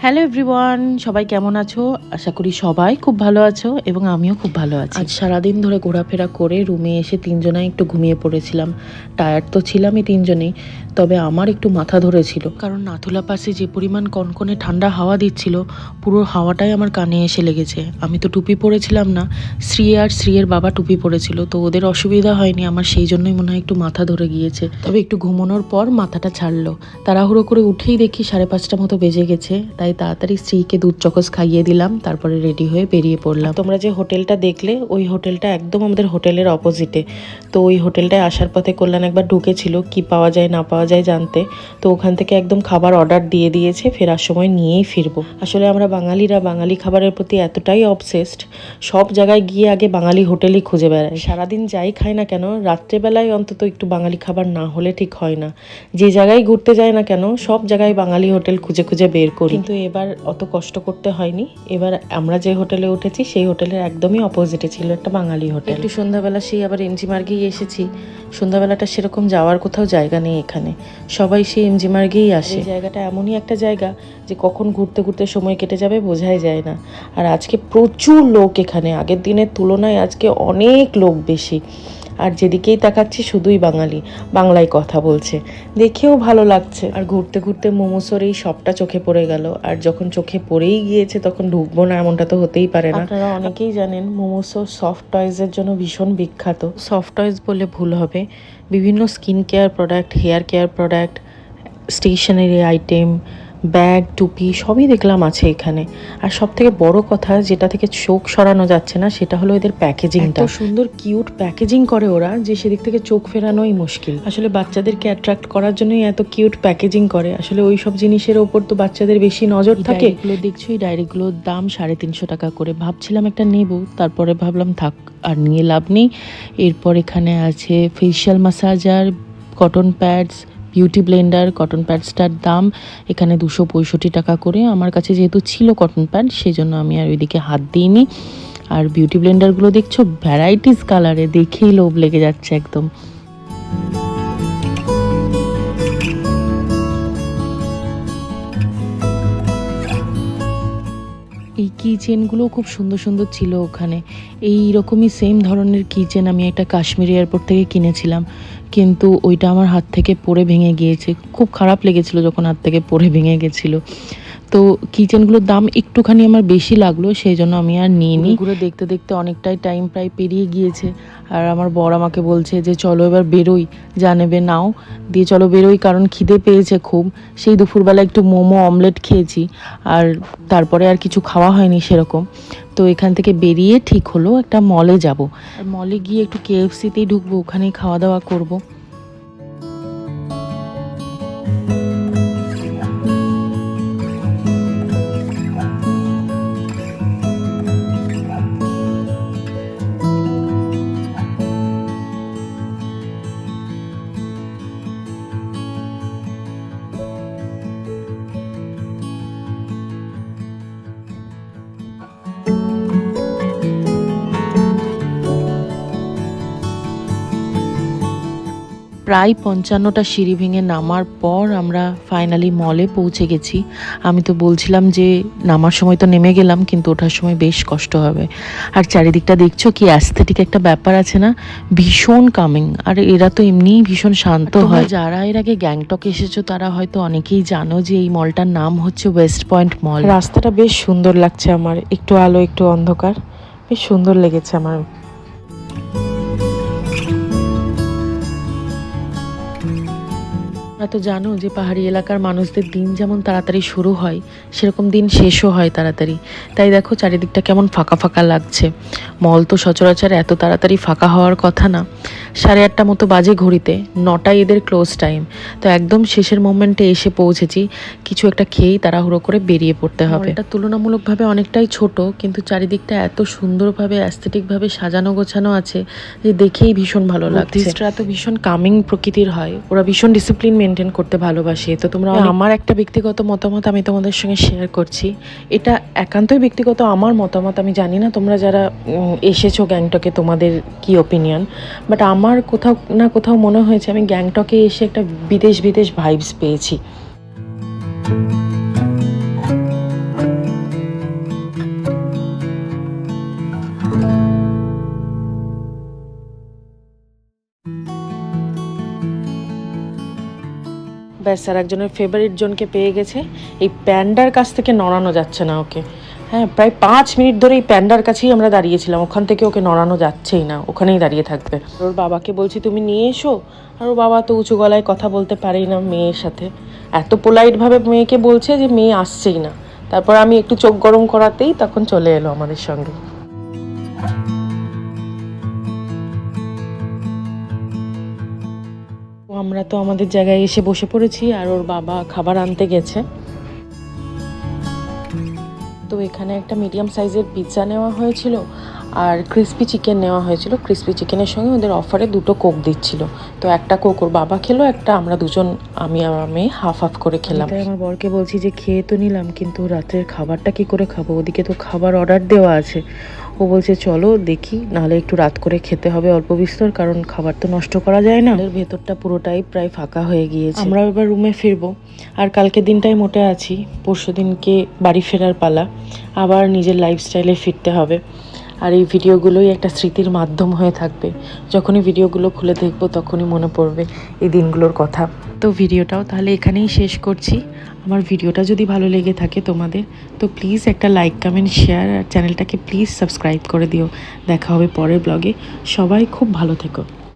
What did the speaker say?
Hello everyone, সবাই কেমন আছো? আশা করি সবাই খুব ভালো আছো এবং আমিও খুব ভালো আছি। আজ সারাদিন ধরে ঘোরাফেরা করে রুমে এসে তিনজনাই একটু ঘুমিয়ে পড়েছিলাম। টায়ার্ড তো ছিলামই তিনজনেই, তবে আমার একটু মাথা ধরেছিল, কারণ নাথুলা পাশে যে পরিমাণ কনকনে ঠান্ডা হাওয়া দিচ্ছিল, পুরো হাওয়াটাই আমার কানে এসে লেগেছে। আমি তো টুপি পরেছিলাম না, শ্রীয়ের বাবা টুপি পরেছিল, তো ওদের অসুবিধা হয়নি, আমার সেই জন্যই মনে হয় একটু মাথা ধরে গিয়েছে। তবে একটু ঘুমানোর পর মাথাটা ছাড়লো। তাড়াহুড়ো করে উঠেই দেখি 5:30 মতো বেজে গেছে, তাই তাড়াতাড়ি স্ত্রীকে দুধ চকস খাইয়ে দিলাম, তারপরে রেডি হয়ে বেরিয়ে পড়লাম। তোমরা যে হোটেলটা দেখলে, ওই হোটেলটা একদম আমাদের হোটেলের অপোজিটে। তো ওই হোটেলটায় আসার পথে কল্যাণ একবার ঢুকেছিল কি পাওয়া যায় না পাওয়া যায় জানতে, তো ওখান থেকে একদম খাবার অর্ডার দিয়ে দিয়েছে, ফেরার সময় নিয়েই ফিরবো। আসলে আমরা বাঙালিরা বাঙালি খাবারের প্রতি এতটাই অবসেসড, সব জায়গায় গিয়ে আগে বাঙালি হোটেলই খুঁজে বেড়ায়। সারাদিন যাই খাই না কেন, রাত্রেবেলায় অন্তত একটু বাঙালি খাবার না হলে ঠিক হয় না। যে জায়গায় ঘুরতে যাই না কেন, সব জায়গায় বাঙালি হোটেল খুঁজে খুঁজে বের করি, কিন্তু এবার অত কষ্ট করতে হয়নি। এবার আমরা যে হোটেলে উঠেছি সেই হোটেলের একদমই অপোজিটে ছিল একটা বাঙালি হোটেল। একটু সন্ধ্যাবেলা সেই আবার এমজি মার্গেই এসেছি। সন্ধ্যাবেলাটা সেরকম যাওয়ার কোথাও জায়গা নেই এখানে, সবাই সেই এমজি মার্গেই আসে। এই জায়গাটা এমনই একটা জায়গা যে কখন ঘুরতে ঘুরতে সময় কেটে যাবে বোঝাই যায় না। আর আজকে প্রচুর লোক এখানে, আগের দিনের তুলনায় আজকে অনেক লোক বেশি। আর যেদিকেই তাকাচ্ছি শুধুই বাঙালি, বাংলায় কথা বলছে, দেখেও ভালো লাগছে। আর ঘুরতে ঘুরতে মোমোসোর এই সবটা চোখে পড়ে গেল, আর যখন চোখে পড়েই গিয়েছে তখন ঢুকবো না এমনটা তো হতেই পারে না। আপনারা অনেকেই জানেন মোমোসো সফট টয়েজের জন্য ভীষণ বিখ্যাত। সফট টয়েজ বলে ভুল হবে, বিভিন্ন skin care product, hair care product, stationery item, bag, টুপি সবই দেখলাম আছে এখানে। আর সব থেকে বড় কথা যেটা থেকে চোখ সরানো যাচ্ছে না, সেটা হলো এদের প্যাকেজিংটা। এত সুন্দর কিউট প্যাকেজিং করে ওরা যে সেদিক থেকে চোখ ফেরানোই মুশকিল। আসলে বাচ্চাদেরকে অ্যাট্রাক্ট করার জন্যই এত কিউট প্যাকেজিং করে। আসলে ওই সব জিনিসের ওপর তো বাচ্চাদের বেশি নজর থাকে। এগুলো দেখছো, এই ডায়েরিগুলোর দাম 350 টাকা করে। ভাবছিলাম একটা নেব, তারপরে ভাবলাম থাক, আর নিয়ে লাভ নেই। এরপর এখানে আছে facial massager, cotton pads, beauty blender. Cotton প্যাডসটার দাম এখানে 265 টাকা করে। আমার কাছে যেহেতু ছিল কটন প্যাড, সেই জন্য আমি আর ওইদিকে হাত দিইনি। আর বিউটি ব্লেন্ডারগুলো দেখছো ভ্যারাইটিস কালারে, দেখেই লোভ লেগে যাচ্ছে একদম। এই কিচেনগুলো খুব সুন্দর সুন্দর ছিল ওখানে। এই রকমই সেম ধরনের কিচেন আমি একটা কাশ্মীর এয়ারপোর্ট থেকে কিনেছিলাম, কিন্তু ওইটা আমার হাত থেকে পড়ে ভেঙে গিয়েছে। খুব খারাপ লেগেছিল যখন হাত থেকে পড়ে ভেঙে গেছিলো। তো কিচেনগুলোর দাম একটুখানি আমার বেশি লাগলো, সেই জন্য আমি আর নিইনি। ঘুরে দেখতে দেখতে অনেকটাই টাইম প্রায় পেরিয়ে গিয়েছে। আর আমার বর আমাকে বলছে যে চলো এবার বেরোই, যা নেবে নাও, দিয়ে চলো বেরোই, কারণ খিদে পেয়েছে খুব। সেই দুপুরবেলা একটু মোমো অমলেট খেয়েছি, আর তারপরে আর কিছু খাওয়া হয়নি সেরকম। তো এখান থেকে বেরিয়ে ঠিক হলো একটা মলে যাব, আর মলে গিয়ে একটু KFC-তেই ঢুকবো, ওখানেই খাওয়া দাওয়া করবো। প্রায় 55টা সিঁড়ি ভেঙে নামার পর আমরা ফাইনালি মলে পৌঁছে গেছি। আমি তো বলছিলাম যে নামার সময় তো নেমে গেলাম, কিন্তু ওঠার সময় বেশ কষ্ট হবে। আর চারিদিকটা দেখছো কি অ্যাস্থেটিক একটা ব্যাপার আছে না, ভীষণ কামিং। আর এরা তো এমনিই ভীষণ শান্ত হয়। যারা এর আগে গ্যাংটক এসেছো তারা হয়তো অনেকেই জানো যে এই মলটার নাম হচ্ছে ওয়েস্ট পয়েন্ট মল। রাস্তাটা বেশ সুন্দর লাগছে আমার, একটু আলো একটু অন্ধকার, বেশ সুন্দর লেগেছে আমার। তোমরা তো জানো যে পাহাড়ি এলাকার মানুষদের দিন যেমন তাড়াতাড়ি শুরু হয়, সেরকম দিন শেষও হয় তাড়াতাড়ি। তাই দেখো চারিদিকটা কেমন ফাঁকা ফাঁকা লাগছে। মল তো সচরাচর এত তাড়াতাড়ি ফাঁকা হওয়ার কথা না। 8:30 মতো বাজে ঘড়িতে, 9টায় এদের ক্লোজ টাইম। তো একদম শেষের মোমেন্টে এসে পৌঁছেছি, কিছু একটা খেয়েই তাড়াহুড়ো করে বেরিয়ে পড়তে হবে। এটা তুলনামূলকভাবে অনেকটাই ছোট, কিন্তু চারিদিকটা এত সুন্দরভাবে অ্যাস্থেটিকভাবে সাজানো গোছানো আছে যে দেখেই ভীষণ ভালো লাগছে। বুদ্ধিস্টরা তো ভীষণ কামিং প্রকৃতির হয়, ওরা ভীষণ ডিসিপ্লিন মেনটেন করতে ভালোবাসে। তো তোমরা, আমার একটা ব্যক্তিগত মতামত আমি তোমাদের সঙ্গে শেয়ার করছি। এটা একান্তই ব্যক্তিগত আমার মতামত, আমি জানি না তোমরা যারা এসেছো গ্যাংটকে তোমাদের কি ওপিনিয়ন, বাট আমার কোথাও না কোথাও মনে হয়েছে আমি গ্যাংটকে এসে একটা বিদেশ ভাইবস পেয়েছি। ব্যাস আর একজনের ফেভারিট জনকে পেয়ে গেছে। এই প্যান্ডার কাছ থেকে নড়ানো যাচ্ছে না ওকে। হ্যাঁ, প্রায় 5 মিনিট ধরে এই প্যান্ডার কাছেই আমরা দাঁড়িয়েছিলাম, ওখান থেকে ওকে নড়ানো যাচ্ছেই না, ওখানেই দাঁড়িয়ে থাকবে। ওর বাবাকে বলছি তুমি নিয়ে এসো, আর ওর বাবা তো উঁচু গলায় কথা বলতে পারেই না মেয়ের সাথে, এত পোলাইটভাবে মেয়েকে বলছে যে মেয়ে আসছেই না। তারপর আমি একটু চোখ গরম করাতেই তখন চলে এলো আমাদের সঙ্গে। আমরা তো আমাদের জায়গায় এসে বসে পড়েছি, আর ওর বাবা খাবার আনতে গেছে। তো এখানে একটা মিডিয়াম সাইজের পিৎজা নেওয়া হয়েছিল আর ক্রিস্পি চিকেন নেওয়া হয়েছিল। ক্রিস্পি চিকেনের সঙ্গে ওদের অফারে 2টো কোক দিচ্ছিল। তো একটা কোক ওর বাবা খেলো, একটা আমরা দুজন, আমি আর মেয়ে হাফ হাফ করে খেলাম। তাই আমার বরকে বলছি যে খেয়ে তো নিলাম, কিন্তু রাত্রের খাবারটা কি করে খাবো, ওদিকে তো খাবার অর্ডার দেওয়া আছে। ও বলছে চলো দেখি, নাহলে একটু রাত করে খেতে হবে অল্প বিস্তর, কারণ খাবার তো নষ্ট করা যায় না। এর ভেতরটা পুরোটাই প্রায় ফাঁকা হয়ে গিয়েছে। আমরা এবার রুমে ফিরবো, আর কালকে দিনটাই মোটে আছি, পরশু দিনকে বাড়ি ফেরার পালা, আবার নিজের লাইফস্টাইলে ফিরতে হবে। আর এই ভিডিওগুলোই একটা স্মৃতির মাধ্যম হয়ে থাকবে। যখনই ভিডিওগুলো খুলে দেখবো তখনই মনে পড়বে এই দিনগুলোর কথা। তো ভিডিওটাও তাহলে এখানেই শেষ করছি। আমার ভিডিওটা যদি ভালো লেগে থাকে তোমাদের, তো প্লিজ একটা লাইক, কমেন্ট, শেয়ার, আর চ্যানেলটাকে প্লিজ সাবস্ক্রাইব করে দিও। দেখা হবে পরের ব্লগে। সবাই খুব ভালো থেকো।